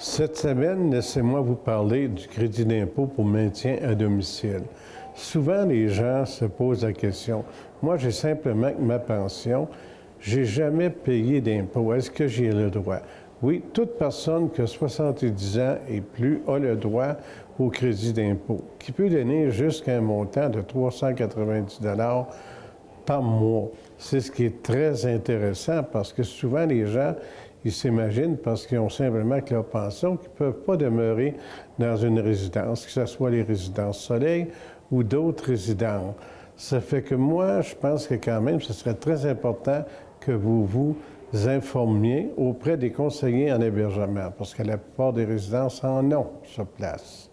Cette semaine, laissez-moi vous parler du crédit d'impôt pour maintien à domicile. Souvent, les gens se posent la question, moi, j'ai simplement que ma pension, j'ai jamais payé d'impôt. Est-ce que j'ai le droit? Oui, toute personne qui a 70 ans et plus a le droit au crédit d'impôt, qui peut donner jusqu'à un montant de 390 par mois. C'est ce qui est très intéressant parce que souvent, les gens, ils s'imaginent, parce qu'ils ont simplement que leur pension, qu'ils ne peuvent pas demeurer dans une résidence, que ce soit les résidences soleil ou d'autres résidences. Ça fait que moi, je pense que quand même, ce serait très important que vous vous informiez auprès des conseillers en hébergement, parce que la plupart des résidences en ont sur place.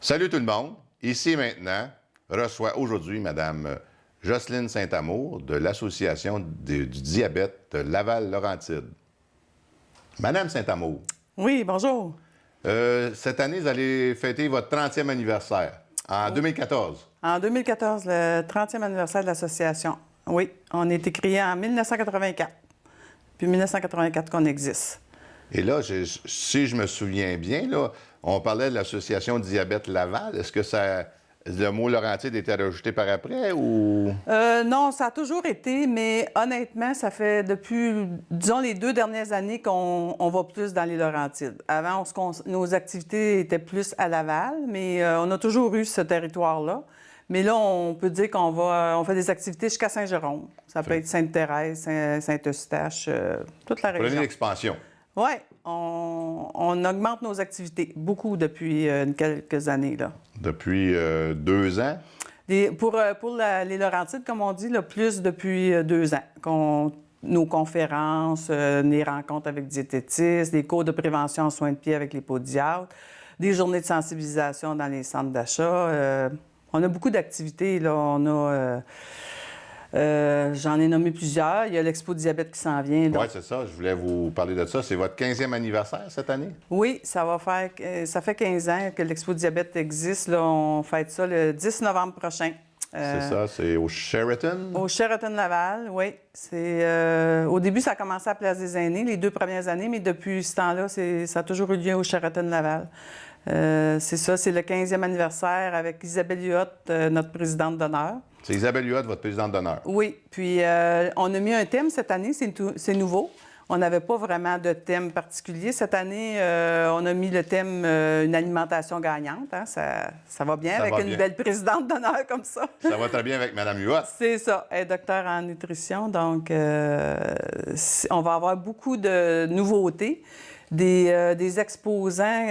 Salut tout le monde. Ici et maintenant, reçoit aujourd'hui Mme Jocelyne Saint-Amour de l'Association du diabète de Laval-Laurentide. Madame Saint-Amour. Oui, bonjour. Cette année, vous allez fêter votre 30e anniversaire, en 2014. En 2014, le 30e anniversaire de l'association. Oui, on a été créé en 1984. Puis 1984 qu'on existe. Et là, si je me souviens bien, là, on parlait de l'Association Diabète Laval. Est-ce que le mot Laurentide était rajouté par après ou... Non, ça a toujours été, mais honnêtement, ça fait depuis, disons, les 2 dernières années qu'on va plus dans les Laurentides. Avant, nos activités étaient plus à Laval, mais on a toujours eu ce territoire-là. Mais là, on peut dire on fait des activités jusqu'à Saint-Jérôme. Ça peut être Sainte-Thérèse, Saint-Eustache, toute la région. Prenez l'expansion. Oui, on augmente nos activités beaucoup depuis quelques années. Là. Depuis 2 ans? Pour les Laurentides, comme on dit, là, plus depuis 2 ans. Nos conférences, les rencontres avec diététistes, des cours de prévention en soins de pied avec les podiatres, des journées de sensibilisation dans les centres d'achat. On a beaucoup d'activités. Là. J'en ai nommé plusieurs. Il y a l'Expo Diabète qui s'en vient. Oui, c'est ça. Je voulais vous parler de ça. C'est votre 15e anniversaire cette année? Oui, ça fait 15 ans que l'Expo Diabète existe. Là, on fête ça le 10 novembre prochain. C'est ça, c'est au Sheraton? Au Sheraton Laval, oui. Au début, ça a commencé à Place des Aînés, les 2 premières années, mais depuis ce temps-là, ça a toujours eu lieu au Sheraton Laval. C'est ça, c'est le 15e anniversaire avec Isabelle Huot, notre présidente d'honneur. C'est Isabelle Huot, votre présidente d'honneur. Oui, puis on a mis un thème cette année, c'est nouveau. On n'avait pas vraiment de thème particulier. Cette année, on a mis le thème une alimentation gagnante. Hein? Ça va bien avec une belle présidente d'honneur comme ça. Ça va très bien avec Mme Huot. C'est ça. Elle est docteur en nutrition, donc on va avoir beaucoup de nouveautés. Des exposants.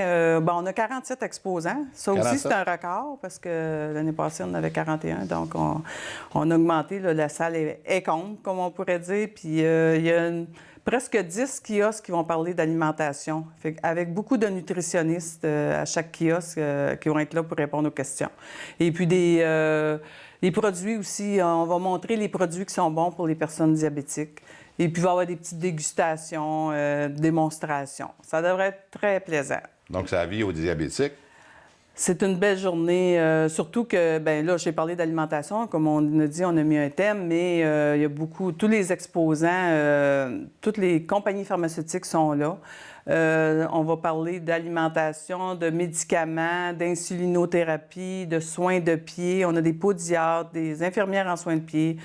On a 47 exposants. Ça 47. Aussi, c'est un record parce que l'année passée, on en avait 41. Donc, on a augmenté. Là, la salle est comble, comme on pourrait dire. Puis, il y a presque 10 kiosques qui vont parler d'alimentation. Avec beaucoup de nutritionnistes à chaque kiosque qui vont être là pour répondre aux questions. Et puis, les produits aussi. On va montrer les produits qui sont bons pour les personnes diabétiques. Et puis, il va y avoir des petites dégustations, démonstrations. Ça devrait être très plaisant. Donc, ça vie aux diabétiques? C'est une belle journée, surtout que, là, j'ai parlé d'alimentation. Comme on a dit, on a mis un thème, mais il y a tous les exposants, toutes les compagnies pharmaceutiques sont là. On va parler d'alimentation, de médicaments, d'insulinothérapie, de soins de pied. On a des podiatres, des infirmières en soins de pied,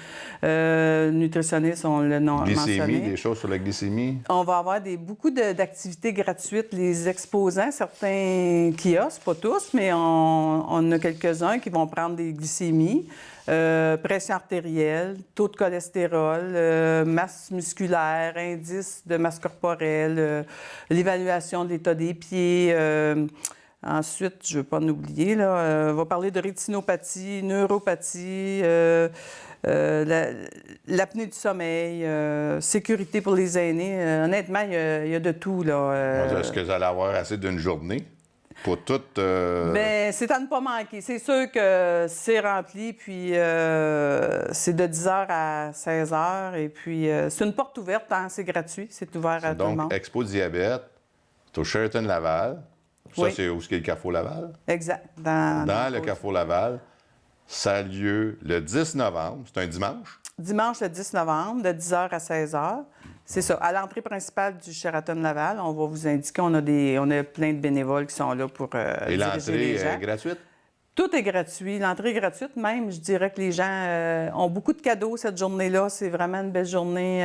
nutritionnistes, on l'a mentionné. Glycémie, des choses sur la glycémie. On va avoir beaucoup d'activités gratuites. Les exposants, certains kiosques, pas tous, mais on a quelques-uns qui vont prendre des glycémies. Pression artérielle, taux de cholestérol, masse musculaire, indice de masse corporelle, l'évaluation de l'état des pieds, Ensuite, je ne veux pas en oublier, là, on va parler de rétinopathie, neuropathie, l'apnée du sommeil, sécurité pour les aînés. Honnêtement, il y a de tout, là. Est-ce que vous allez avoir assez d'une journée pour tout... Bien, c'est à ne pas manquer. C'est sûr que c'est rempli, puis c'est de 10h à 16h. Et puis, c'est une porte ouverte, hein, c'est gratuit, c'est ouvert à tout le monde. Donc, Expo Diabète, c'est au Sheraton Laval. Ça, Oui. c'est où est le Carrefour Laval? Exact. Dans le Carrefour Laval. Ça a lieu le 10 novembre. C'est un dimanche. Dimanche le 10 novembre, de 10h à 16h. C'est ça. À l'entrée principale du Sheraton Laval, on va vous indiquer, on a plein de bénévoles qui sont là pour Et diriger l'entrée les gens. est gratuite? Tout est gratuit. L'entrée est gratuite. Même, je dirais que les gens ont beaucoup de cadeaux cette journée-là. C'est vraiment une belle journée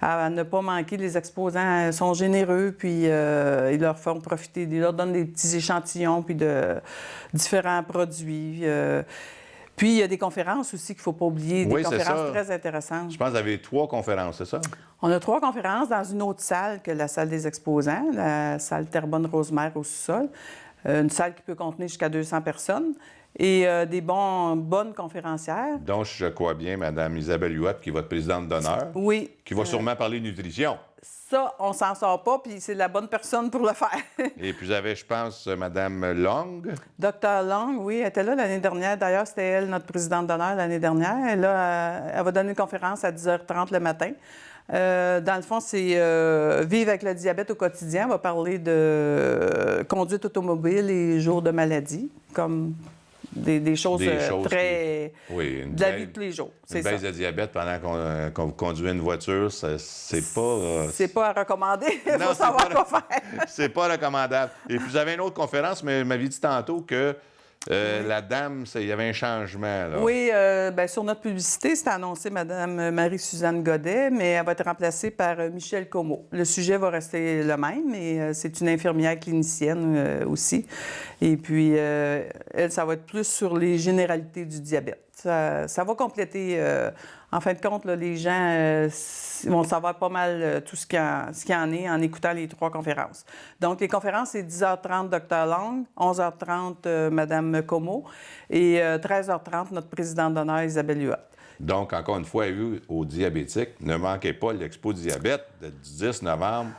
à ne pas manquer. Les exposants sont généreux, puis ils leur font profiter. Ils leur donnent des petits échantillons, puis de différents produits. Puis, il y a des conférences aussi qu'il ne faut pas oublier, des Oui, c'est conférences ça. très intéressantes. Je pense que vous avez 3 conférences, c'est ça? On a 3 conférences dans une autre salle que la salle des exposants, la salle Terrebonne-Rosemère au sous-sol. Une salle qui peut contenir jusqu'à 200 personnes et des bonnes conférencières. Donc, je crois bien, Mme Isabelle Huot, qui est votre présidente d'honneur, Oui. qui va sûrement parler nutrition. Ça, on s'en sort pas, puis c'est la bonne personne pour le faire. Et puis, vous avez, je pense, Mme Long. Dr Long, oui, elle était là l'année dernière. D'ailleurs, c'était elle, notre présidente d'honneur, l'année dernière. Elle va donner une conférence à 10h30 le matin. Dans le fond, c'est vivre avec le diabète au quotidien. On va parler de conduite automobile et jours de maladie, comme des choses, très... Oui, de la vie de tous les jours. Une baisse de diabète pendant qu'on vous conduit une voiture, c'est pas... C'est pas à recommander. Il Non, faut c'est savoir pas- quoi faire. C'est pas recommandable. Et puis, vous avez une autre conférence, mais vous m'aviez dit tantôt que la dame, il y avait un changement, là. Oui, bien, sur notre publicité, c'est annoncé Mme Marie-Suzanne Godet, mais elle va être remplacée par Michel Comeau. Le sujet va rester le même, mais c'est une infirmière clinicienne aussi. Et puis, elle, ça va être plus sur les généralités du diabète. Ça va compléter... en fin de compte, là, les gens vont savoir pas mal tout ce qu'il y en est en écoutant les 3 conférences. Donc, les conférences, c'est 10h30 Dr Long, 11h30 Mme Comeau et 13h30 notre présidente d'honneur Isabelle Huot. Donc, encore une fois, aux diabétiques, ne manquez pas l'Expo Diabète du 10 novembre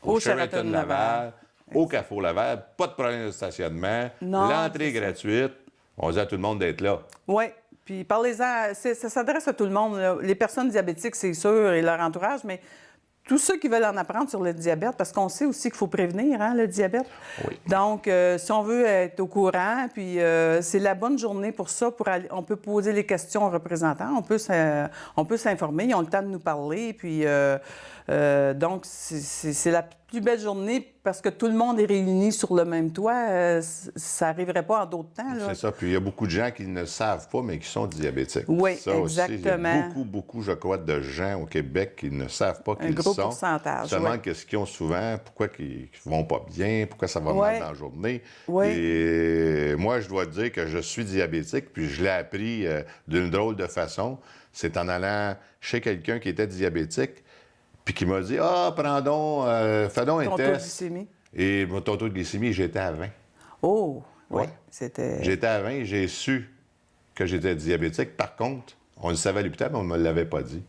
au Sheraton Laval, au Carrefour Laval. Pas de problème de stationnement. Non, L'entrée est c'est ça. gratuite. On dit à tout le monde d'être là. Oui. Puis parlez-en, ça s'adresse à tout le monde, là. Les personnes diabétiques, c'est sûr, et leur entourage, mais tous ceux qui veulent en apprendre sur le diabète, parce qu'on sait aussi qu'il faut prévenir, hein, le diabète. Oui. Donc, si on veut être au courant, puis c'est la bonne journée pour ça, on peut poser les questions aux représentants, on peut s'informer, ils ont le temps de nous parler, puis donc, c'est la plus belle journée parce que tout le monde est réuni sur le même toit. Ça n'arriverait pas en d'autres temps, là. C'est ça. Puis il y a beaucoup de gens qui ne savent pas, mais qui sont diabétiques. Oui, ça aussi, exactement. il y a beaucoup, je crois, de gens au Québec qui ne savent pas qu'ils gros sont. pourcentage, Se oui. demandent qu'est-ce qu'ils ont souvent, pourquoi ils ne vont pas bien, pourquoi ça va Oui. mal dans la journée. Oui. Et moi, je dois dire que je suis diabétique, puis je l'ai appris d'une drôle de façon. C'est en allant chez quelqu'un qui était diabétique, puis qui m'a dit « Ah, prends donc, fais donc un Ton taux de test. » glycémie. Et mon taux de glycémie, j'étais à 20. Oh, oui, Ouais. c'était... J'étais à 20, j'ai su que j'étais diabétique. Par contre, on le savait à l'hôpital, mais on ne me l'avait pas dit.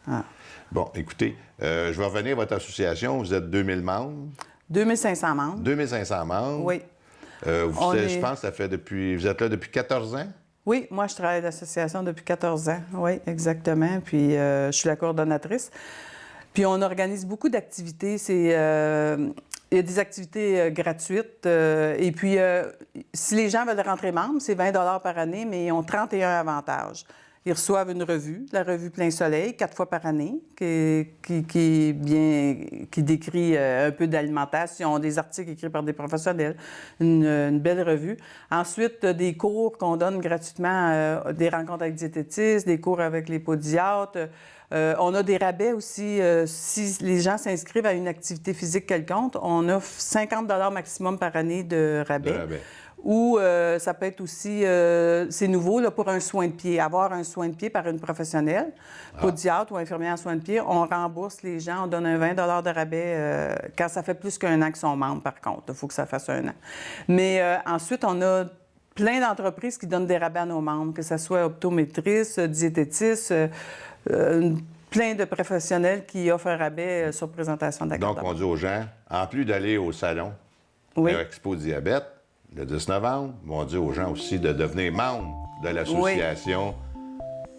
Ah. Bon, écoutez, je vais revenir à votre association. Vous êtes 2000 membres, 2500 membres. 2500 membres. Oui. Je pense que ça fait vous êtes là depuis 14 ans? Oui, moi, je travaille à l'association depuis 14 ans. Oui, exactement. Puis, je suis la coordonnatrice. Puis, on organise beaucoup d'activités. Il y a des activités gratuites. Et puis, si les gens veulent rentrer membres, c'est 20 par année, mais ils ont 31 avantages. Ils reçoivent une revue, la revue Plein Soleil, 4 fois par année, qui décrit un peu d'alimentation, des articles écrits par des professionnels, une belle revue. Ensuite, des cours qu'on donne gratuitement, des rencontres avec diététistes, des cours avec les podiatres. On a des rabais aussi. Si les gens s'inscrivent à une activité physique quelconque, on offre 50 maximum par année de rabais. ou ça peut être aussi, c'est nouveau, là, pour un soin de pied. Avoir un soin de pied par une professionnelle, podiatre ou infirmière en soins de pied, on rembourse les gens, on donne un 20 de rabais quand ça fait plus qu'un an qu'ils sont membres, par contre. Il faut que ça fasse un an. Mais ensuite, on a plein d'entreprises qui donnent des rabais à nos membres, que ce soit optométristes, diététistes, plein de professionnels qui offrent un rabais sur présentation d'accord. Donc, on dit aux gens, en plus d'aller au salon de l'Expo Diabète, le 10 novembre, on dit aux gens aussi de devenir membre de l'Association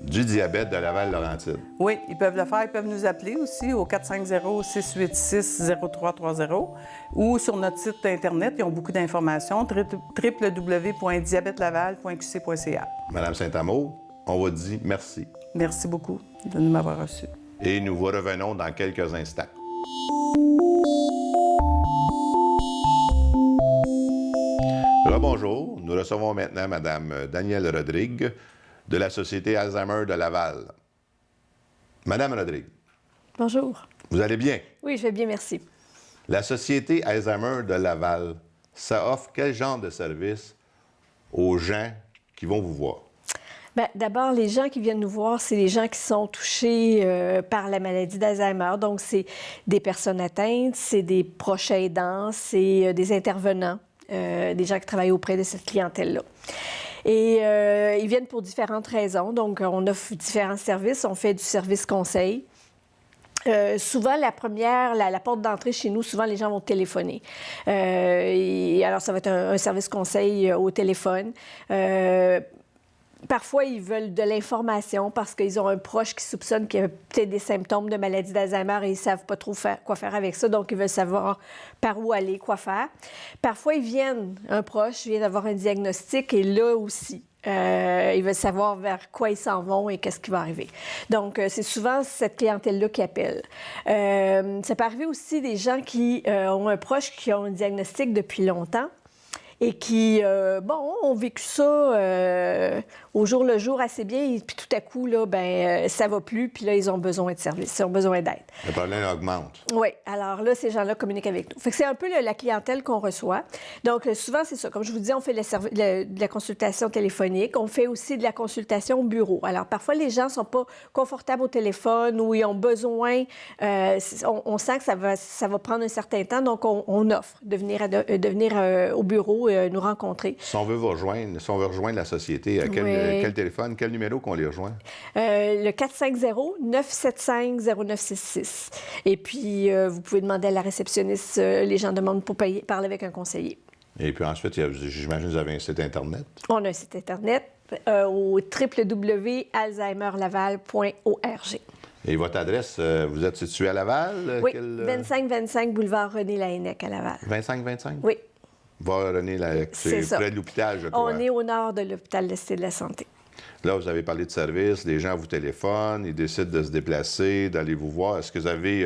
du diabète de Laval-Laurentide. Oui, ils peuvent le faire. Ils peuvent nous appeler aussi au 450-686-0330 ou sur notre site Internet. Ils ont beaucoup d'informations, www.diabetelaval.qc.ca. Madame Saint-Amour, on vous dit merci. Merci beaucoup de m'avoir reçu. Et nous vous revenons dans quelques instants. Bonjour, nous recevons maintenant Mme Danielle Rodrigue de la Société Alzheimer de Laval. Madame Rodrigue. Bonjour. Vous allez bien? Oui, je vais bien, merci. La Société Alzheimer de Laval, ça offre quel genre de service aux gens qui vont vous voir? Bien, d'abord, les gens qui viennent nous voir, c'est les gens qui sont touchés par la maladie d'Alzheimer. Donc, c'est des personnes atteintes, c'est des proches aidants, c'est des intervenants. Des gens qui travaillent auprès de cette clientèle-là. Et ils viennent pour différentes raisons. Donc, on offre différents services. On fait du service conseil. Souvent, la porte d'entrée chez nous, souvent, les gens vont téléphoner. Alors, ça va être un service conseil au téléphone. Parfois, ils veulent de l'information parce qu'ils ont un proche qui soupçonne qu'il y a peut-être des symptômes de maladie d'Alzheimer et ils ne savent pas trop quoi faire avec ça. Donc, ils veulent savoir par où aller, quoi faire. Parfois, un proche vient d'avoir un diagnostic et là aussi, ils veulent savoir vers quoi ils s'en vont et qu'est-ce qui va arriver. Donc, c'est souvent cette clientèle-là qui appelle. Ça peut arriver aussi des gens qui ont un proche qui ont un diagnostic depuis longtemps et qui, ont vécu ça au jour le jour assez bien, et puis tout à coup, là, ça va plus, puis là, ils ont besoin de service, ils ont besoin d'aide. Le problème augmente. Oui, alors là, ces gens-là communiquent avec nous. Fait que c'est un peu la clientèle qu'on reçoit. Donc, souvent, c'est ça. Comme je vous dis, on fait de la consultation téléphonique, on fait aussi de la consultation au bureau. Alors, parfois, les gens ne sont pas confortables au téléphone ou ils ont besoin, on sent que ça va prendre un certain temps, donc on offre de venir au bureau nous rencontrer. Si on veut vous rejoindre, la société, à quel téléphone, quel numéro qu'on les rejoint? Le 450-975-0966. Et puis, vous pouvez demander à la réceptionniste, les gens demandent pour parler avec un conseiller. Et puis ensuite, j'imagine que vous avez un site Internet? On a un site Internet au www.alzheimerlaval.org. Et votre adresse, vous êtes situé à Laval? Oui, 2525 boulevard René-Laennec à Laval. 2525? Oui. Boulevard René-Laennec, c'est près de l'hôpital, je crois. On est au nord de l'hôpital de Cité de la Santé. Là, vous avez parlé de service, les gens vous téléphonent, ils décident de se déplacer, d'aller vous voir. Est-ce que vous avez...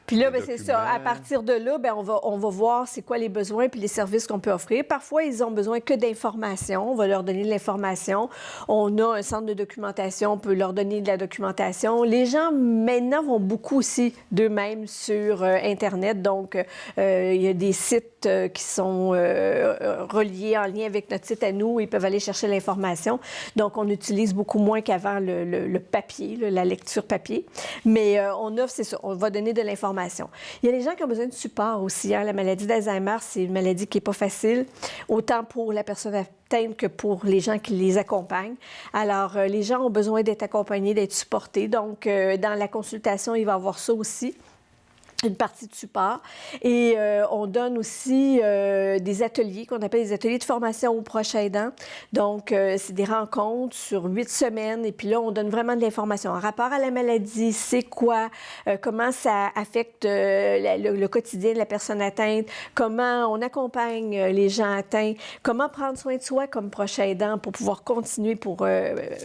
Puis là, c'est ça. À partir de là, on va voir c'est quoi les besoins puis les services qu'on peut offrir. Parfois, ils ont besoin que d'informations. On va leur donner de l'information. On a un centre de documentation. On peut leur donner de la documentation. Les gens, maintenant, vont beaucoup aussi d'eux-mêmes sur Internet. Donc, il y a des sites qui sont reliés en lien avec notre site à nous. Ils peuvent aller chercher l'information. Donc, on utilise beaucoup moins qu'avant le papier, la lecture papier. Mais on offre, c'est ça. On va donner de l'information. Il y a des gens qui ont besoin de support aussi. La maladie d'Alzheimer, c'est une maladie qui n'est pas facile, autant pour la personne atteinte que pour les gens qui les accompagnent. Alors, les gens ont besoin d'être accompagnés, d'être supportés. Donc, dans la consultation, il va y avoir ça aussi. Une partie de support. Et on donne aussi des ateliers qu'on appelle des ateliers de formation aux proches aidants. Donc, c'est des rencontres sur 8 semaines. Et puis là, on donne vraiment de l'information en rapport à la maladie, c'est quoi, comment ça affecte le quotidien de la personne atteinte, comment on accompagne les gens atteints, comment prendre soin de soi comme proche aidant pour pouvoir continuer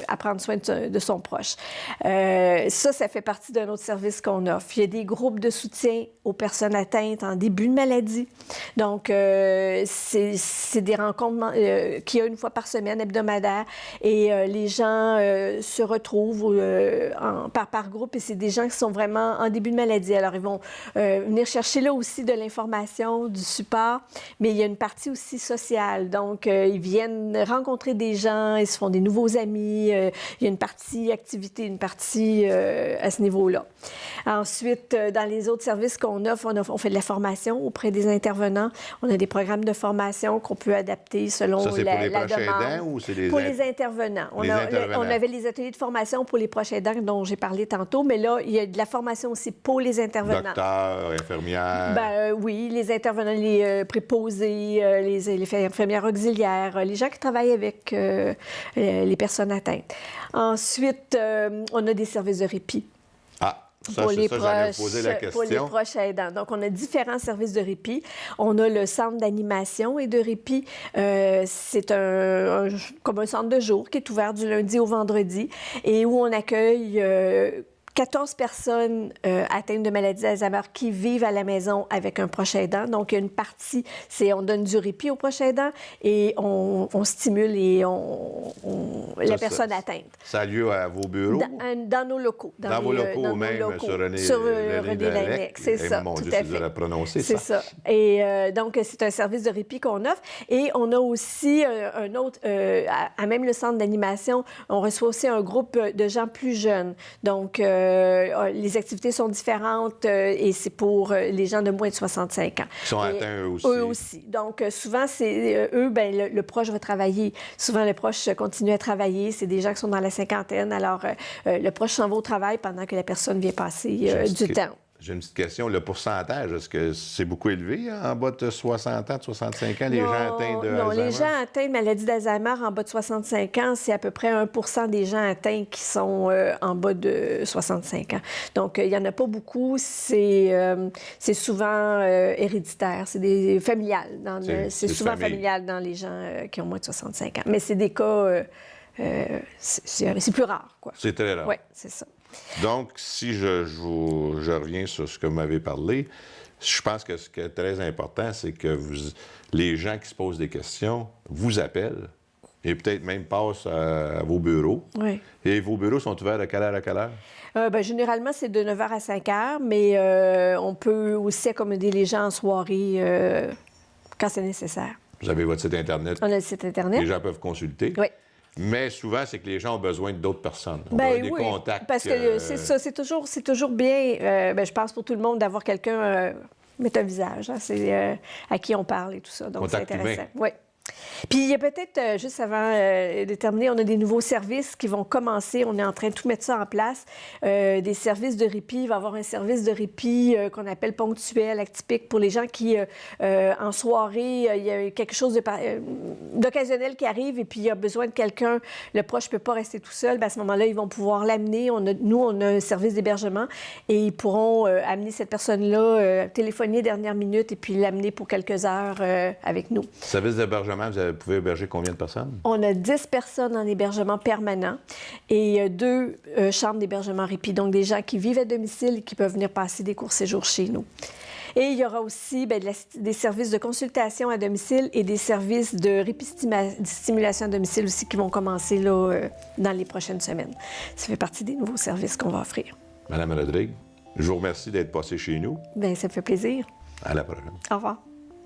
à prendre soin de son proche. Ça fait partie d'un autre service qu'on offre. Il y a des groupes de soutien soutien aux personnes atteintes en début de maladie. Donc, c'est des rencontres qu'il y a une fois par semaine, hebdomadaire, et les gens se retrouvent par groupe, et c'est des gens qui sont vraiment en début de maladie. Alors, ils vont venir chercher là aussi de l'information, du support, mais il y a une partie aussi sociale. Donc, ils viennent rencontrer des gens, ils se font des nouveaux amis, il y a une partie activité, une partie à ce niveau-là. Ensuite, dans les autres services qu'on offre, on fait de la formation auprès des intervenants. On a des programmes de formation qu'on peut adapter selon la demande. Ça, c'est pour les proches aidants ou c'est pour les intervenants? On avait les ateliers de formation pour les proches aidants dont j'ai parlé tantôt, mais là, il y a de la formation aussi pour les intervenants. Docteurs, infirmières? Oui, les intervenants, les préposés, les infirmières auxiliaires, les gens qui travaillent avec les personnes atteintes. Ensuite, on a des services de répit. J'allais poser la question. Pour les proches aidants. Donc, on a différents services de répit. On a le centre d'animation et de répit. C'est comme un centre de jour qui est ouvert du lundi au vendredi et où on accueille 14 personnes atteintes de maladie d'Alzheimer qui vivent à la maison avec un proche aidant. Donc, il y a une partie, on donne du répit au proche aidant et on stimule et la personne atteinte. Ça a lieu à vos bureaux? Dans nos locaux. Dans vos locaux ou même sur René Lallec. C'est ça, mon tout Dieu, à c'est fait. dur à prononcer, c'est ça. Et donc, c'est un service de répit qu'on offre. Et on a aussi un autre, à même le centre d'animation, on reçoit aussi un groupe de gens plus jeunes. Donc, les activités sont différentes et c'est pour les gens de moins de 65 ans. Qui sont atteints eux aussi. Eux aussi. Donc, souvent, c'est eux, le proche va travailler. Souvent, le proche continue à travailler. C'est des gens qui sont dans la cinquantaine. Alors, le proche s'en va au travail pendant que la personne vient passer du temps. J'ai une petite question. Le pourcentage, est-ce que c'est beaucoup élevé en bas de 60 ans, de 65 ans, les gens atteints de Non, Alzheimer? les gens atteints de maladie d'Alzheimer en bas de 65 ans, c'est à peu près 1 % des gens atteints qui sont en bas de 65 ans. Donc, il n'y en a pas beaucoup. C'est souvent héréditaire. C'est familial. C'est souvent familial dans les gens qui ont moins de 65 ans. Mais c'est des cas... c'est plus rare, quoi. C'est très rare. Oui, c'est ça. Donc, si je reviens sur ce que vous m'avez parlé, je pense que ce qui est très important, c'est que les gens qui se posent des questions vous appellent et peut-être même passent à vos bureaux. Oui. Et vos bureaux sont ouverts de quelle heure à quelle heure? Généralement, c'est de 9h à 5h, mais on peut aussi accommoder les gens en soirée quand c'est nécessaire. Vous avez votre site Internet. On a le site Internet. Les gens peuvent consulter. Oui. Mais souvent, c'est que les gens ont besoin d'autres personnes. On a des contacts. Parce que c'est ça, c'est toujours bien, je pense pour tout le monde, d'avoir quelqu'un mettre un visage. Hein, c'est à qui on parle et tout ça. Donc, contact c'est intéressant. humain. Oui. Puis, il y a peut-être, juste avant de terminer, on a des nouveaux services qui vont commencer. On est en train de tout mettre ça en place. Des services de répit. Il va y avoir un service de répit qu'on appelle ponctuel, atypique, pour les gens qui, en soirée, il y a quelque chose d'occasionnel qui arrive et puis il y a besoin de quelqu'un. Le proche ne peut pas rester tout seul. Bien, à ce moment-là, ils vont pouvoir l'amener. Nous, on a un service d'hébergement et ils pourront amener cette personne-là, téléphoner dernière minute et puis l'amener pour quelques heures avec nous. Service d'hébergement, vous pouvez héberger combien de personnes? On a 10 personnes en hébergement permanent et 2 chambres d'hébergement répit, donc des gens qui vivent à domicile et qui peuvent venir passer des courts séjours chez nous. Et il y aura aussi des services de consultation à domicile et des services de répit-stimulation à domicile aussi qui vont commencer là, dans les prochaines semaines. Ça fait partie des nouveaux services qu'on va offrir. Madame Rodrigue, je vous remercie d'être passée chez nous. Bien, ça me fait plaisir. À la prochaine. Au revoir.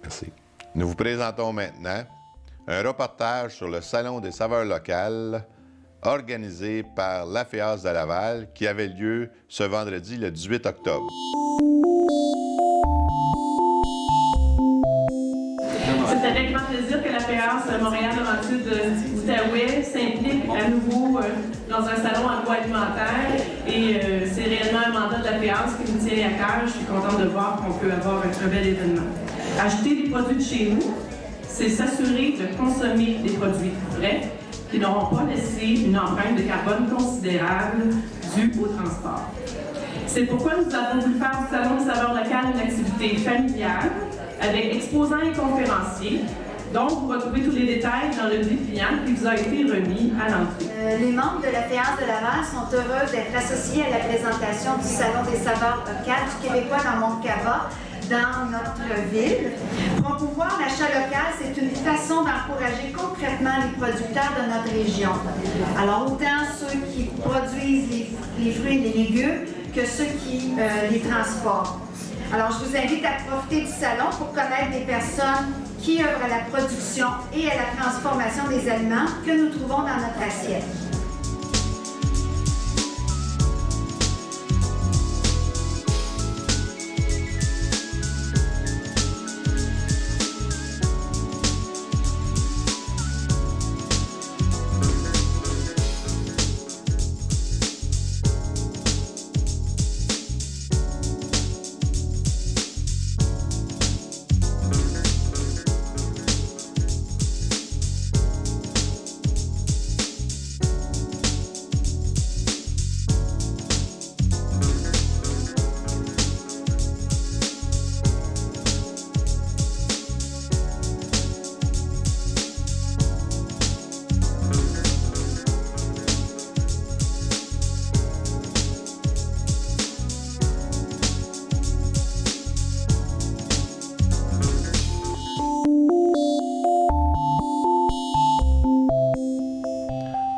Merci. Nous vous présentons maintenant un reportage sur le Salon des saveurs locales organisé par l'AFEAS de Laval qui avait lieu ce vendredi, le 18 octobre. C'est avec grand plaisir que l'AFEAS Montréal-Laurentides-Outaouais s'implique à nouveau dans un salon agroalimentaire et c'est réellement un mandat de l'AFEAS qui nous tient à cœur. Je suis contente de voir qu'on peut avoir un bel événement. Acheter des produits de chez nous, c'est s'assurer de consommer des produits frais qui n'auront pas laissé une empreinte de carbone considérable due au transport. C'est pourquoi nous avons voulu faire du Salon des saveurs locales une activité familiale avec exposants et conférenciers Donc, vous retrouvez tous les détails dans le dépliant qui vous a été remis à l'entrée. Les membres de la FAIANS de Laval sont heureux d'être associés à la présentation du Salon des saveurs locales du Québécois dans Montcava, dans notre ville. Promouvoir l'achat local, c'est une façon d'encourager concrètement les producteurs de notre région. Alors, autant ceux qui produisent les fruits et les légumes que ceux qui les transportent. Alors, je vous invite à profiter du salon pour connaître des personnes qui œuvrent à la production et à la transformation des aliments que nous trouvons dans notre assiette.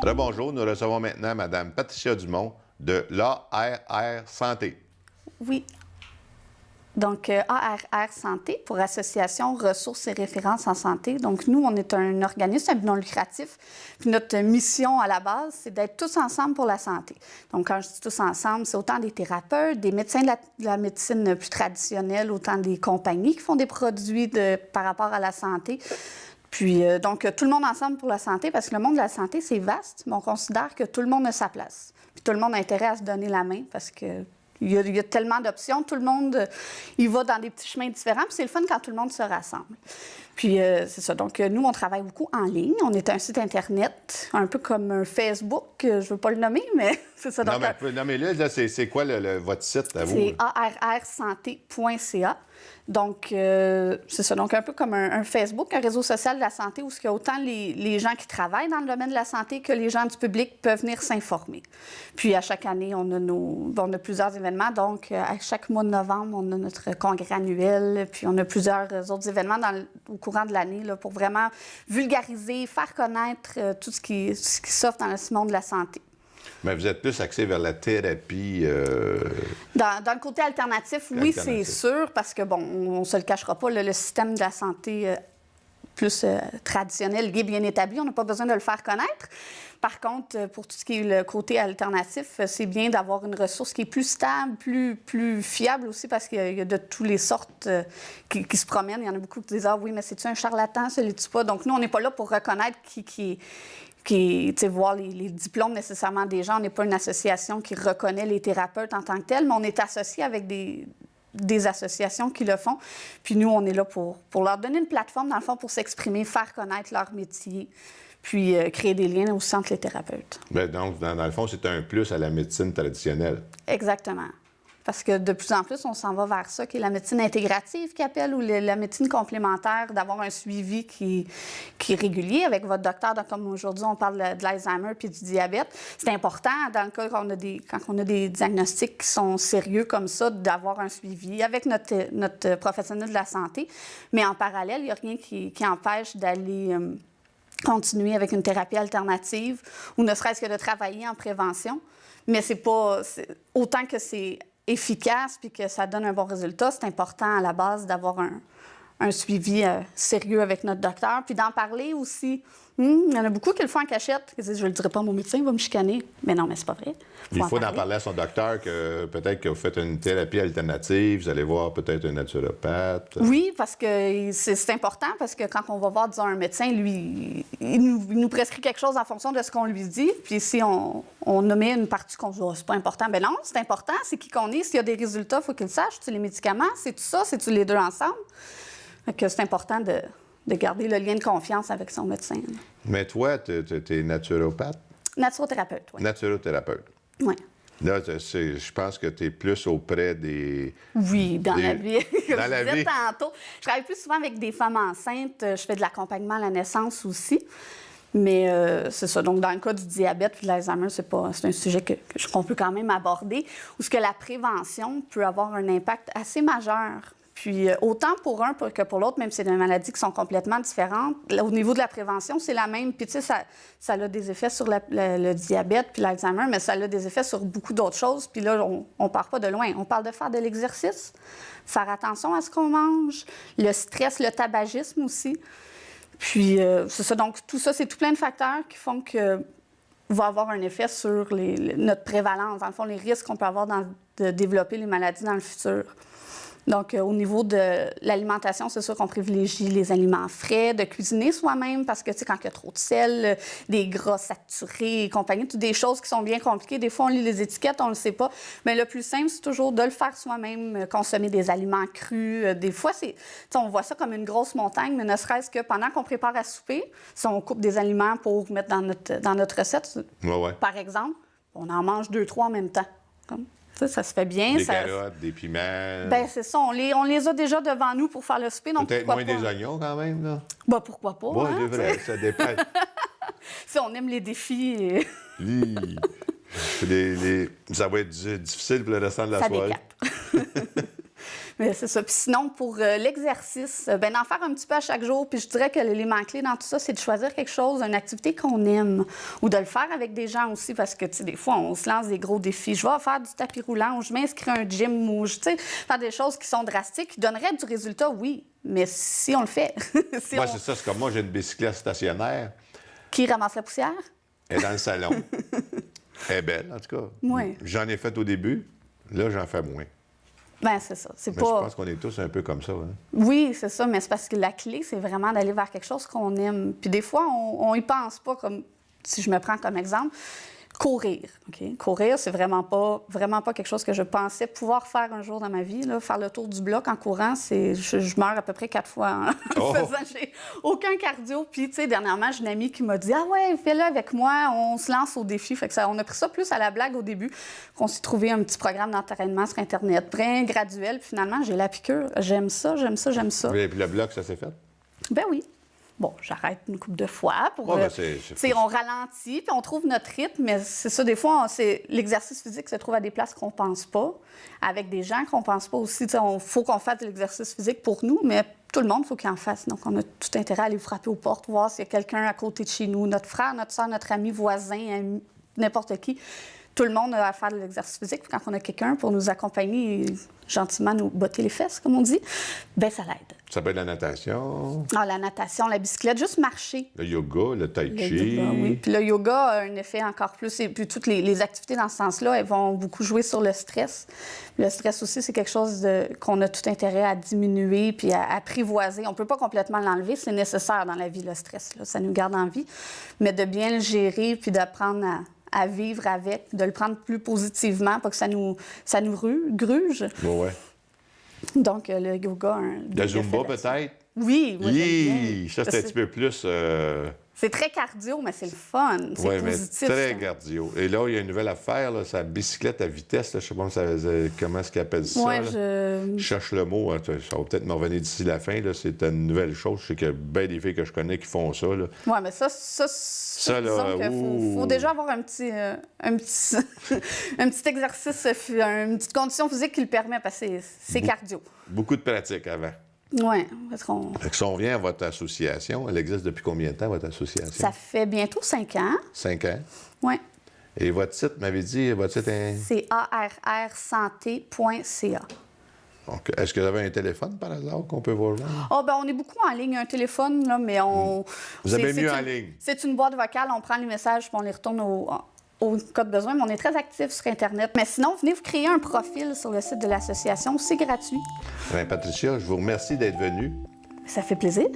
Rebonjour, nous recevons maintenant Mme Patricia Dumont de l'ARR Santé. Oui. Donc, ARR Santé, pour Association Ressources et Références en Santé. Donc, nous, on est un organisme à but non lucratif. Puis notre mission, à la base, c'est d'être tous ensemble pour la santé. Donc, quand je dis tous ensemble, c'est autant des thérapeutes, des médecins de la médecine plus traditionnelle, autant des compagnies qui font des produits par rapport à la santé. Puis, donc, tout le monde ensemble pour la santé, parce que le monde de la santé, c'est vaste, mais on considère que tout le monde a sa place. Puis, tout le monde a intérêt à se donner la main, parce que il y a tellement d'options. Tout le monde, il va dans des petits chemins différents. Puis c'est le fun quand tout le monde se rassemble. Puis c'est ça. Donc, nous, on travaille beaucoup en ligne. On est un site Internet, un peu comme un Facebook. Je ne veux pas le nommer, mais c'est ça. Donc, non, mais là, c'est quoi votre site à vous? C'est arrsanté.ca. Donc, c'est ça. Donc, un peu comme un Facebook, un réseau social de la santé où il y a autant les gens qui travaillent dans le domaine de la santé que les gens du public peuvent venir s'informer. Puis, à chaque année, on a plusieurs événements. Donc, à chaque mois de novembre, on a notre congrès annuel. Puis, on a plusieurs autres événements au courant de l'année là, pour vraiment vulgariser, faire connaître tout ce qui s'offre dans ce monde de la santé. Mais vous êtes plus axé vers la thérapie... Dans le côté alternatif, oui, c'est sûr, parce que, bon, on ne se le cachera pas, le système de la santé plus traditionnel, bien établi, on n'a pas besoin de le faire connaître. Par contre, pour tout ce qui est le côté alternatif, c'est bien d'avoir une ressource qui est plus stable, plus fiable aussi, parce qu'il y a de toutes les sortes qui se promènent. Il y en a beaucoup qui disent « Ah oui, mais c'est-tu un charlatan, ça l'est-tu pas? » Donc, nous, on n'est pas là pour reconnaître voir les diplômes nécessairement des gens. On n'est pas une association qui reconnaît les thérapeutes en tant que tels, mais on est associé avec des associations qui le font. Puis nous, on est là pour leur donner une plateforme, dans le fond, pour s'exprimer, faire connaître leur métier, puis créer des liens aussi entre les thérapeutes. Bien, donc, dans le fond, c'est un plus à la médecine traditionnelle. Exactement. Parce que de plus en plus, on s'en va vers ça, qui est la médecine intégrative qui appelle, ou la médecine complémentaire, d'avoir un suivi qui est régulier avec votre docteur. Donc, comme aujourd'hui, on parle de l'Alzheimer puis du diabète. C'est important, dans le cas quand on a des diagnostics qui sont sérieux comme ça, d'avoir un suivi avec notre professionnel de la santé. Mais en parallèle, il n'y a rien qui empêche d'aller continuer avec une thérapie alternative ou ne serait-ce que de travailler en prévention. Mais c'est autant que c'est efficace puis que ça donne un bon résultat, c'est important à la base d'avoir un suivi sérieux avec notre docteur. Puis d'en parler aussi. Il y en a beaucoup qui le font en cachette. Ils disent, je ne le dirai pas à mon médecin, il va me chicaner. Mais non, mais c'est pas vrai. Il faut en parler à son docteur que peut-être que vous faites une thérapie alternative, vous allez voir peut-être un naturopathe. Oui, parce que c'est important, parce que quand on va voir, disons, un médecin, lui, il nous prescrit quelque chose en fonction de ce qu'on lui dit. Puis si on omet une partie qu'on dit, oh, c'est pas important, bien non, c'est important, c'est qui qu'on est. S'il y a des résultats, il faut qu'il le sache. C'est les médicaments, c'est tout ça, c'est-tu les deux ensemble? Donc, c'est important de garder le lien de confiance avec son médecin. Mais toi, tu es naturopathe? Naturothérapeute, oui. Naturothérapeute. Oui. Là, je pense que tu es plus auprès des... Oui, dans la vie. Comme Dans je la disais vie. tantôt. Je travaille plus souvent avec des femmes enceintes. Je fais de l'accompagnement à la naissance aussi. Mais c'est ça. Donc, dans le cas du diabète et de l'Alzheimer, c'est un sujet qu'on peut quand même aborder, où ce que la prévention peut avoir un impact assez majeur. Puis, autant pour un que pour l'autre, même si c'est des maladies qui sont complètement différentes, là, au niveau de la prévention, c'est la même. Puis, tu sais, ça a des effets sur le diabète puis l'Alzheimer, mais ça a des effets sur beaucoup d'autres choses. Puis là, on ne part pas de loin. On parle de faire de l'exercice, faire attention à ce qu'on mange, le stress, le tabagisme aussi. Puis, c'est ça. Donc, tout ça, c'est tout plein de facteurs qui font que va avoir un effet sur notre prévalence, dans le fond, les risques qu'on peut avoir de développer les maladies dans le futur. Donc, au niveau de l'alimentation, c'est sûr qu'on privilégie les aliments frais, de cuisiner soi-même, parce que, tu sais, quand il y a trop de sel, des gras saturés et compagnie, toutes des choses qui sont bien compliquées. Des fois, on lit les étiquettes, on ne le sait pas. Mais le plus simple, c'est toujours de le faire soi-même, consommer des aliments crus. Des fois, on voit ça comme une grosse montagne, mais ne serait-ce que pendant qu'on prépare à souper, si on coupe des aliments pour mettre dans notre recette, par exemple, on en mange 2-3 en même temps. Ça se fait bien. Des carottes, des piments. Bien, c'est ça. On les a déjà devant nous pour faire le souper. Donc peut-être moins des oignons, quand même, là. Ben, pourquoi pas? Oui, hein? c'est vrai, ça dépend. Si on aime les défis... Ça va être difficile pour le restant de la soirée. Mais c'est ça. Puis sinon, pour l'exercice, d'en faire un petit peu à chaque jour. Puis je dirais que l'élément clé dans tout ça, c'est de choisir quelque chose, une activité qu'on aime, ou de le faire avec des gens aussi, parce que, tu sais, des fois, on se lance des gros défis. Je vais faire du tapis roulant, ou je m'inscris à un gym, ou, tu sais, faire des choses qui sont drastiques, qui donneraient du résultat, oui. Mais si on le fait... C'est ça. C'est comme moi, j'ai une bicyclette stationnaire. Qui ramasse la poussière? Elle est dans le salon. Elle est belle, en tout cas. Oui. J'en ai fait au début. Là, j'en fais moins. Bien, c'est ça. Je pense qu'on est tous un peu comme ça. Hein? Oui, c'est ça, mais c'est parce que la clé, c'est vraiment d'aller vers quelque chose qu'on aime. Puis des fois, on y pense pas, comme si je me prends comme exemple. Courir, OK? Courir, c'est vraiment pas quelque chose que je pensais pouvoir faire un jour dans ma vie. Là. Faire le tour du bloc en courant, je meurs à peu près 4 fois en faisant. J'ai aucun cardio. Puis, tu sais, dernièrement, j'ai une amie qui m'a dit « Ah ouais, fais-le avec moi, on se lance au défi. » Fait que on a pris ça plus à la blague au début, qu'on s'est trouvé un petit programme d'entraînement sur Internet, très graduel. Puis finalement, j'ai la piqûre. J'aime ça. Et puis le bloc, ça s'est fait? Ben oui. Bon, j'arrête une couple de fois pour... on ralentit, puis on trouve notre rythme, mais c'est ça, des fois, l'exercice physique se trouve à des places qu'on pense pas, avec des gens qu'on pense pas aussi. Il faut qu'on fasse de l'exercice physique pour nous, mais tout le monde, il faut qu'il en fasse. Donc, on a tout intérêt à aller frapper aux portes, voir s'il y a quelqu'un à côté de chez nous, notre frère, notre soeur, notre ami, voisin, n'importe qui. Tout le monde a à faire de l'exercice physique. Puis quand on a quelqu'un pour nous accompagner et gentiment nous botter les fesses, comme on dit, bien, ça l'aide. Ça peut être la natation. Ah, la natation, la bicyclette, juste marcher. Le yoga, le tai chi. Yoga, oui. Puis le yoga a un effet encore plus. Et puis toutes les activités dans ce sens-là, elles vont beaucoup jouer sur le stress. Le stress aussi, c'est quelque chose qu'on a tout intérêt à diminuer puis à apprivoiser. On ne peut pas complètement l'enlever. C'est nécessaire dans la vie, le stress. Là. Ça nous garde en vie. Mais de bien le gérer puis d'apprendre à vivre avec, de le prendre plus positivement, pas que ça nous gruge. Ouais. Donc, le yoga... Le Zumba, peut-être? Oui, oui. Ça, c'est un petit peu plus... C'est très cardio, mais c'est le fun. C'est positif. Mais très cardio. Et là, il y a une nouvelle affaire, là, sa bicyclette à vitesse. Là, je ne sais pas comment est-ce qu'ils appellent ça. Oui, je cherche le mot. Hein, ça va peut-être m'en revenir d'ici la fin. Là, c'est une nouvelle chose. Je sais qu'il y a bien des filles que je connais qui font ça. Oui, mais ça là, faut déjà avoir un petit exercice, une petite condition physique qui le permet, parce que c'est cardio. Beaucoup de pratique avant. Oui, parce qu'on... Si on revient à votre association, elle existe depuis combien de temps, votre association? Ça fait bientôt 5 ans. 5 ans? Oui. Et votre site, m'avez dit, C'est arrsanté.ca. Donc, est-ce que vous avez un téléphone, par hasard, qu'on peut vous rejoindre? On est beaucoup en ligne. Un téléphone, là, mais on... Vous avez mieux en ligne? C'est une boîte vocale. On prend les messages puis on les retourne au cas de besoin, mais on est très actifs sur Internet. Mais sinon, venez vous créer un profil sur le site de l'association. C'est gratuit. Bien, Patricia, je vous remercie d'être venue. Ça fait plaisir.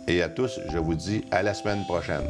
Et à tous, je vous dis à la semaine prochaine.